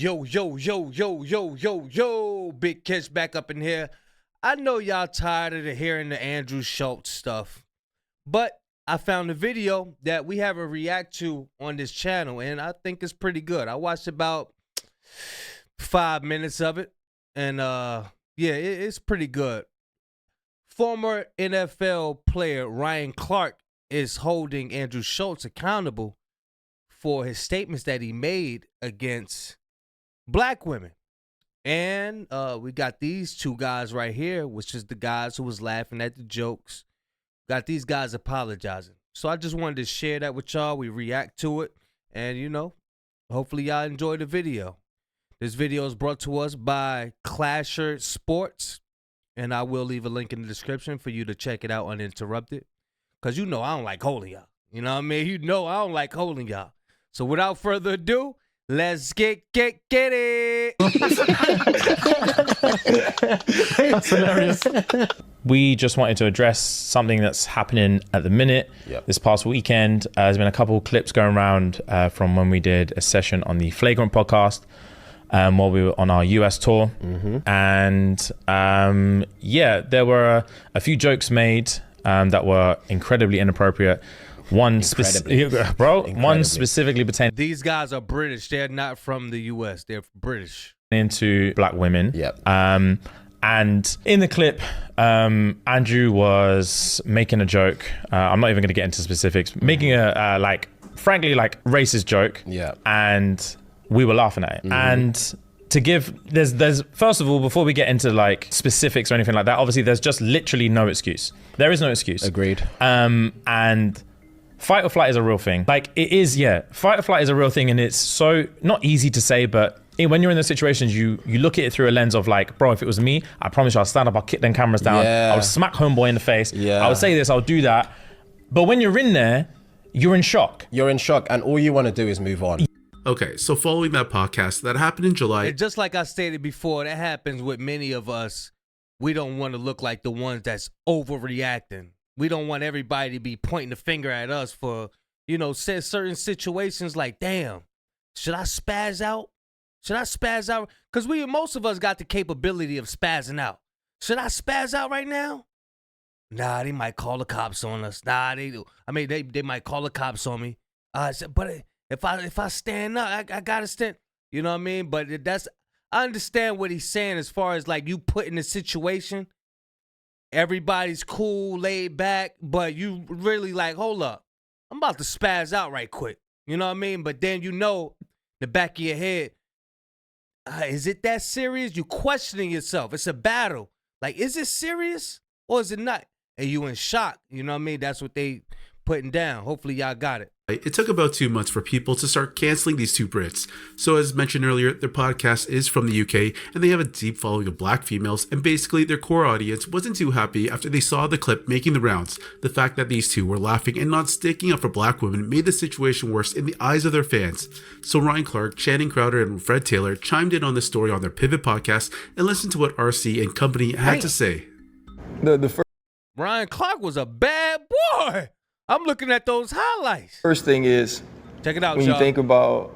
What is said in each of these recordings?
Yo, yo, yo, yo, yo, yo, yo, Big Kish back up in here. I know y'all tired of hearing the Andrew Schultz stuff, but I found a video that we have a react to on this channel, and I think it's pretty good. I watched about 5 minutes of it, and yeah, it's pretty good. Former NFL player Ryan Clark is holding Andrew Schultz accountable for his statements that he made against black women. And we got these two guys right here, which is the guys who was laughing at the jokes. Got these guys apologizing. So I just wanted to share that with y'all. We react to it. And, you know, hopefully y'all enjoy the video. This video is brought to us by Clasher Sports. And I will leave a link in the description for you to check it out uninterrupted. Because you know I don't like holding y'all. You know what I mean? You know I don't like holding y'all. So without further ado, let's get it. That's hilarious. We just wanted to address something that's happening at the minute. This past weekend, there's been a couple of clips going around from when we did a session on the Flagrant podcast while we were on our US tour. And yeah, there were a few jokes made that were incredibly inappropriate. One specifically pertaining. These guys are British. They're not from the US. They're British. Into black women. And in the clip, Andrew was making a joke. I'm not even going to get into specifics. Making a frankly racist joke. And we were laughing at it. And to give, there's first of all, before we get into like specifics or anything like that, obviously there's just literally no excuse. There is no excuse. Agreed. And fight or flight is a real thing. Like it is, yeah. Fight or flight is a real thing, and it's so not easy to say, but when you're in those situations, you look at it through a lens of like, bro, if it was me, I promise you, I'll stand up, I'll kick them cameras down, I would smack homeboy in the face, I would say this, I'll do that. But when you're in there, you're in shock. You're in shock, and all you want to do is move on. Okay, so following that podcast, that happened in July. And just like I stated before, that happens with many of us. We don't want to look like the ones that's overreacting. We don't want everybody to be pointing the finger at us for, you know, certain situations like, damn, should I spaz out? Should I spaz out? Because most of us got the capability of spazzing out. Should I spaz out right now? Nah, they might call the cops on us. Nah, they might call the cops on me. But if I stand up, I gotta stand. You know what I mean? But I understand what he's saying as far as like you put in a situation. Everybody's cool, laid back, but you really like, hold up, I'm about to spaz out right quick. You know what I mean? But then you know, the back of your head, is it that serious? You questioning yourself. It's a battle. Like, is it serious or is it not? And you in shock. You know what I mean? That's what they putting down. Hopefully y'all got it. It took about 2 months for people to start canceling these two Brits. So as mentioned earlier, their podcast is from the UK and they have a deep following of black females, and basically their core audience wasn't too happy after they saw the clip making the rounds. The fact that these two were laughing and not sticking up for black women made the situation worse in the eyes of their fans. So Ryan Clark, Channing Crowder, and Fred Taylor chimed in on this story on their Pivot podcast and listened to what RC and company had to say. Ryan Clark was a bad boy. I'm looking at those highlights. First thing is, check it out, when you think about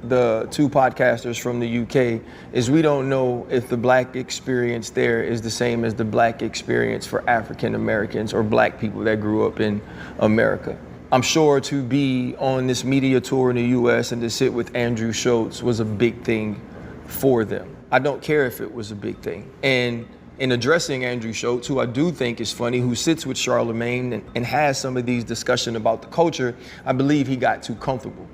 the two podcasters from the UK, is we don't know if the black experience there is the same as the black experience for African Americans or black people that grew up in America. I'm sure to be on this media tour in the US and to sit with Andrew Schultz was a big thing for them. I don't care if it was a big thing. And in addressing Andrew Schultz, who I do think is funny, who sits with Charlemagne and has some of these discussions about the culture, I believe he got too comfortable.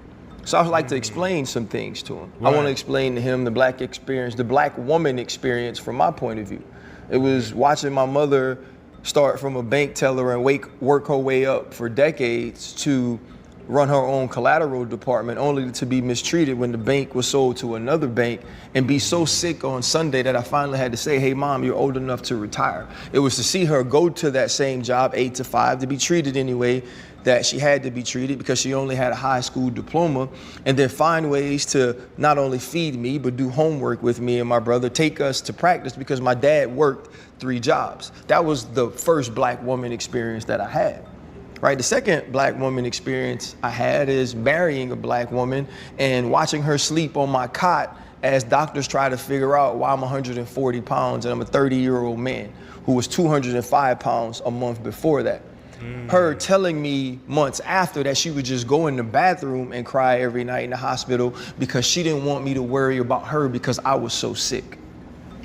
So I would like to explain some things to him. Right. I want to explain to him the black experience, the black woman experience from my point of view. It was watching my mother start from a bank teller and work her way up for decades to run her own collateral department, only to be mistreated when the bank was sold to another bank, and be so sick on Sunday that I finally had to say, hey mom, you're old enough to retire. It was to see her go to that same job, 8 to 5, to be treated anyway that she had to be treated because she only had a high school diploma, and then find ways to not only feed me, but do homework with me and my brother, take us to practice because my dad worked 3 jobs. That was the first black woman experience that I had. right? The second black woman experience I had is marrying a black woman and watching her sleep on my cot as doctors try to figure out why I'm 140 pounds and I'm a 30-year-old man who was 205 pounds a month before that. Her telling me months after that she would just go in the bathroom and cry every night in the hospital because she didn't want me to worry about her because I was so sick,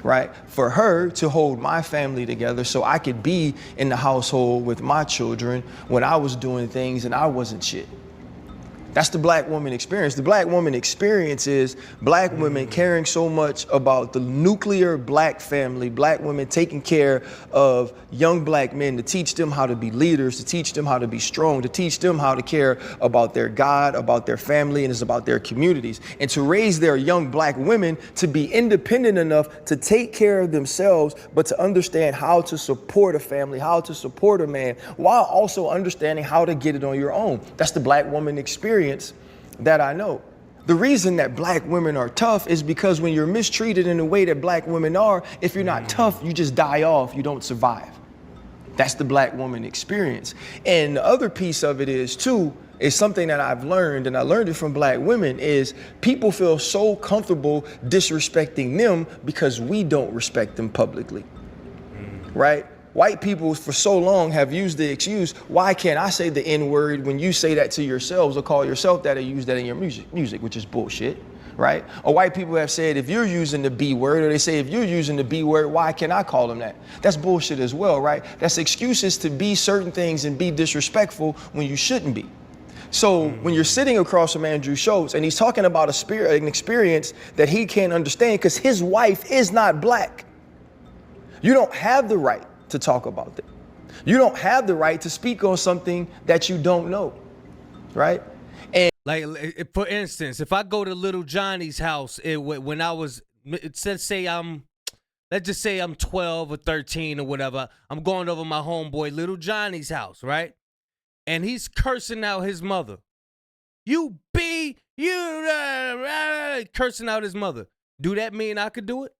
right? For her to hold my family together so I could be in the household with my children when I was doing things and I wasn't shit. That's the black woman experience. The black woman experience is black women caring so much about the nuclear black family, black women taking care of young black men to teach them how to be leaders, to teach them how to be strong, to teach them how to care about their God, about their family, and it's about their communities. And to raise their young black women to be independent enough to take care of themselves, but to understand how to support a family, how to support a man, while also understanding how to get it on your own. That's the black woman experience that I know. The reason that black women are tough is because when you're mistreated in the way that black women are, if you're not tough, you just die off, you don't survive. That's the black woman experience. And the other piece of it is too, is something that I've learned, and I learned it from black women, is people feel so comfortable disrespecting them because we don't respect them publicly, right? White people for so long have used the excuse, why can't I say the N-word when you say that to yourselves or call yourself that or use that in your music, which is bullshit, right? Or white people have said, if you're using the B word, or they say, if you're using the B word, why can't I call them that? That's bullshit as well, right? That's excuses to be certain things and be disrespectful when you shouldn't be. So when you're sitting across from Andrew Schultz and he's talking about an experience that he can't understand because his wife is not black, you don't have the right to talk about that. You don't have the right to speak on something that you don't know, right? And like, for instance, if I go to Little Johnny's house when I was, let's just say I'm 12 or 13 or whatever, I'm going over my homeboy Little Johnny's house, right? And he's cursing out his mother. Cursing out his mother. Do that mean I could do it?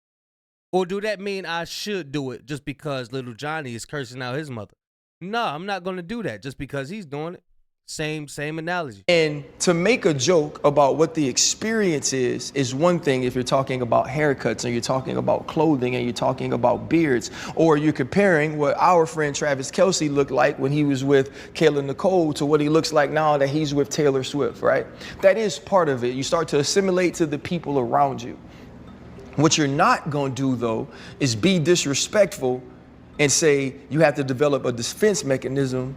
Or do that mean I should do it just because Little Johnny is cursing out his mother? No, I'm not going to do that just because he's doing it. Same analogy. And to make a joke about what the experience is one thing if you're talking about haircuts and you're talking about clothing and you're talking about beards, or you're comparing what our friend Travis Kelce looked like when he was with Kayla Nicole to what he looks like now that he's with Taylor Swift, right? That is part of it. You start to assimilate to the people around you. What you're not going to do, though, is be disrespectful and say you have to develop a defense mechanism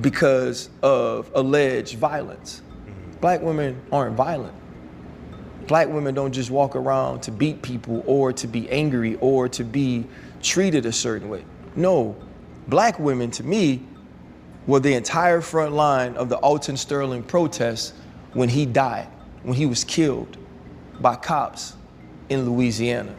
because of alleged violence. Black women aren't violent. Black women don't just walk around to beat people or to be angry or to be treated a certain way. No, black women, to me, were the entire front line of the Alton Sterling protests when he died, when he was killed by cops in Louisiana.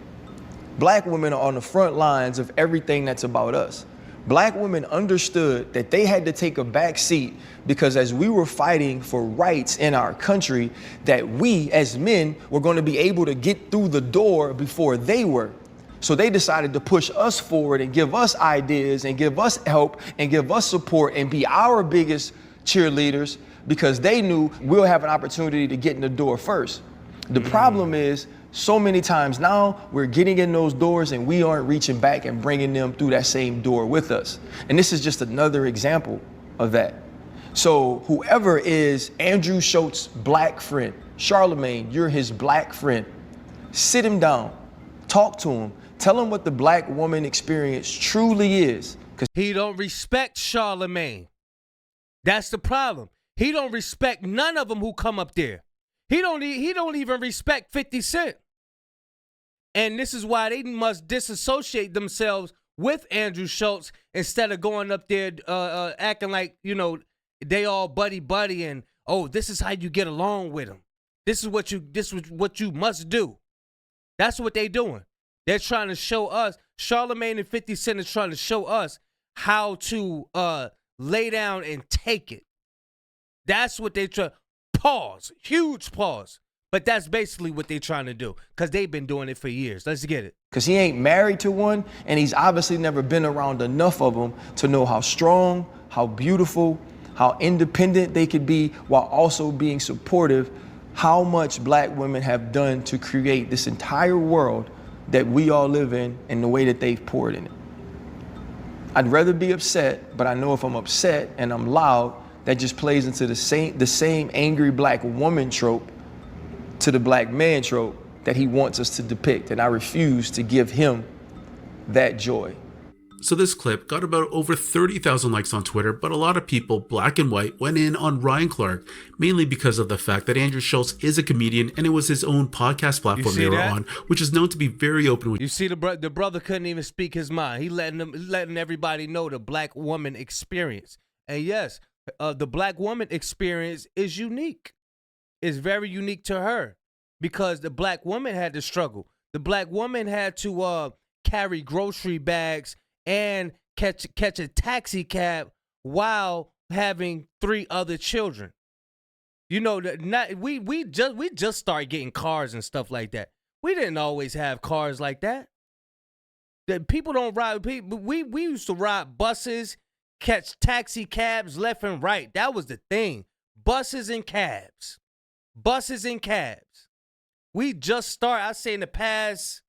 Black women are on the front lines of everything that's about us. Black women understood that they had to take a back seat because as we were fighting for rights in our country, that we as men were going to be able to get through the door before they were. So they decided to push us forward and give us ideas and give us help and give us support and be our biggest cheerleaders because they knew we'll have an opportunity to get in the door first. The problem is, so many times now, we're getting in those doors and we aren't reaching back and bringing them through that same door with us. And this is just another example of that. So whoever is Andrew Schultz's black friend, Charlemagne, you're his black friend, sit him down, talk to him, tell him what the black woman experience truly is. He don't respect Charlemagne. That's the problem. He don't respect none of them who come up there. He don't even respect 50 Cent. And this is why they must disassociate themselves with Andrew Schultz instead of going up there acting like, you know, they all buddy and, oh, this is how you get along with him. This is what you must do. That's what they doing. They're trying to show us, Charlemagne and 50 Cent is trying to show us how to lay down and take it. That's what they try. Pause. Huge pause. But that's basically what they're trying to do because they've been doing it for years. Let's get it. Because he ain't married to one, and he's obviously never been around enough of them to know how strong, how beautiful, how independent they could be while also being supportive, how much black women have done to create this entire world that we all live in and the way that they've poured in it. I'd rather be upset, but I know if I'm upset and I'm loud, that just plays into the same angry black woman trope to the black man trope that he wants us to depict, and I refuse to give him that joy. So this clip got about over 30,000 likes on Twitter, but a lot of people, black and white, went in on Ryan Clark, mainly because of the fact that Andrew Schultz is a comedian and it was his own podcast platform they were on, which is known to be very open with. You see, the brother couldn't even speak his mind. He letting everybody know the black woman experience. And yes, the black woman experience is unique. It's very unique to her because the black woman had to struggle. The black woman had to carry grocery bags and catch a taxi cab while having 3 other children. You know, we just started getting cars and stuff like that. We didn't always have cars like that. That people don't ride. We used to ride buses, catch taxi cabs left and right. That was the thing. Buses and cabs. Buses and cabs. We just started. I say in the past,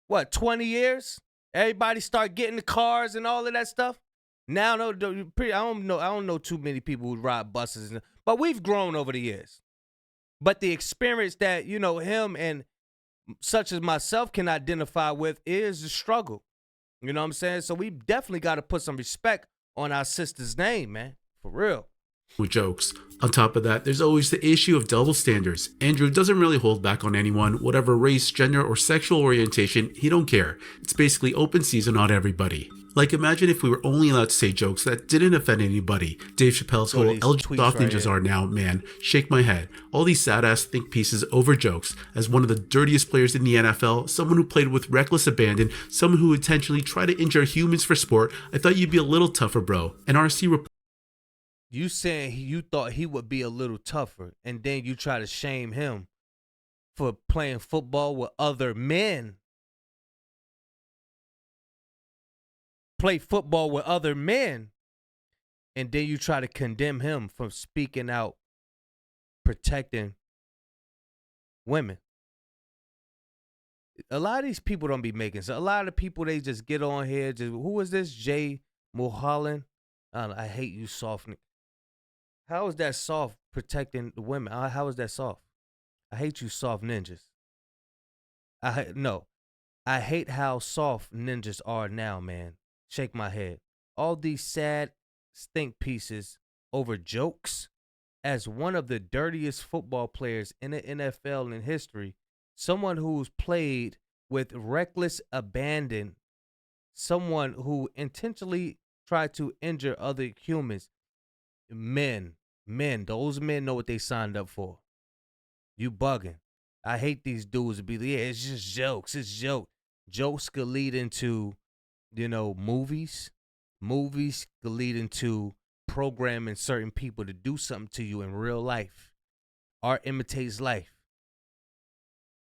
20 years. Everybody start getting the cars and all of that stuff. Now, I don't know too many people who ride buses, but we've grown over the years. But the experience that, him and such as myself can identify with is the struggle. You know what I'm saying? So we definitely got to put some respect on our sister's name, man. For real. With jokes. On top of that, there's always the issue of double standards. Andrew doesn't really hold back on anyone, whatever race, gender, or sexual orientation, he don't care. It's basically open season on everybody. Like, imagine if we were only allowed to say jokes that didn't offend anybody. Dave Chappelle's whole LGBT soft ninjas are now, man, shake my head. All these sad-ass think pieces over jokes. As one of the dirtiest players in the NFL, someone who played with reckless abandon, someone who intentionally tried to injure humans for sport, I thought you'd be a little tougher, bro. And RC You saying you thought he would be a little tougher, and then you try to shame him for playing football with other men. Play football with other men, and then you try to condemn him from speaking out, protecting women. A lot of these people don't be making sense. A lot of people, they just get on here. Who is this? Jay Mulholland? I hate you, soft. How is that soft protecting the women? How is that soft? I hate you, soft ninjas. I hate how soft ninjas are now, man. Shake my head. All these sad stink pieces over jokes. As one of the dirtiest football players in the NFL in history, someone who's played with reckless abandon, someone who intentionally tried to injure other humans. Men, those men know what they signed up for. You bugging. I hate these dudes to be like, yeah, it's just jokes. It's jokes. Jokes could lead into, movies. Movies could lead into programming certain people to do something to you in real life. Art imitates life.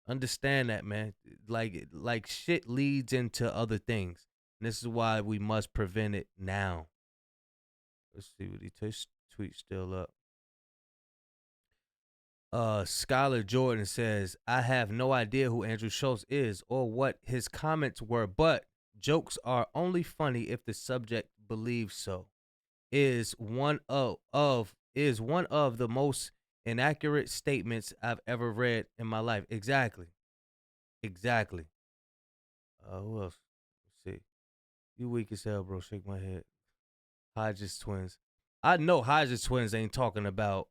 Understand that, man. Like shit leads into other things. And this is why we must prevent it now. Let's see what he tweet still up. Skylar Jordan says, I have no idea who Andrew Schultz is or what his comments were, but jokes are only funny if the subject believes so. Is one of the most inaccurate statements I've ever read in my life. Exactly. Who else? Let's see. You weak as hell, bro. Shake my head. Hodges twins. I know Hodges twins ain't talking about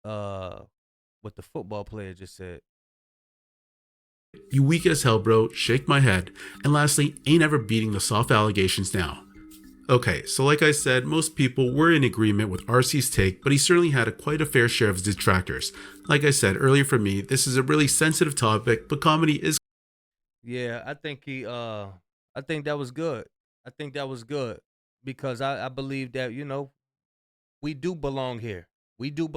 what the football player just said. You weak as hell, bro. Shake my head. And lastly, ain't ever beating the soft allegations now. Okay, so like I said, most people were in agreement with RC's take, but he certainly had quite a fair share of detractors. Like I said earlier, for me, this is a really sensitive topic, but comedy is... Yeah, I think that was good. Because I believe that, we do belong here. We do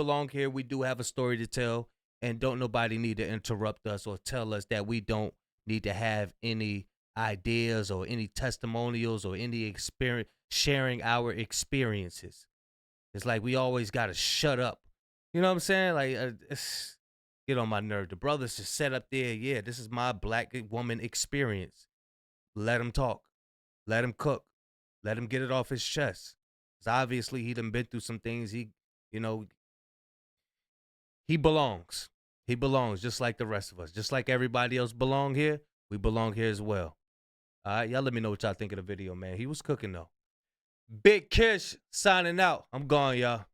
have a story to tell, and don't nobody need to interrupt us or tell us that we don't need to have any ideas or any testimonials or any experience, sharing our experiences. It's like we always got to shut up. You know what I'm saying? Like, it's get on my nerve. The brothers just set up there. Yeah, this is my black woman experience. Let him talk. Let him cook. Let him get it off his chest. Because obviously he done been through some things. He belongs. He belongs just like the rest of us. Just like everybody else belong here, we belong here as well. All right, y'all let me know what y'all think of the video, man. He was cooking, though. Big Kish signing out. I'm gone, y'all.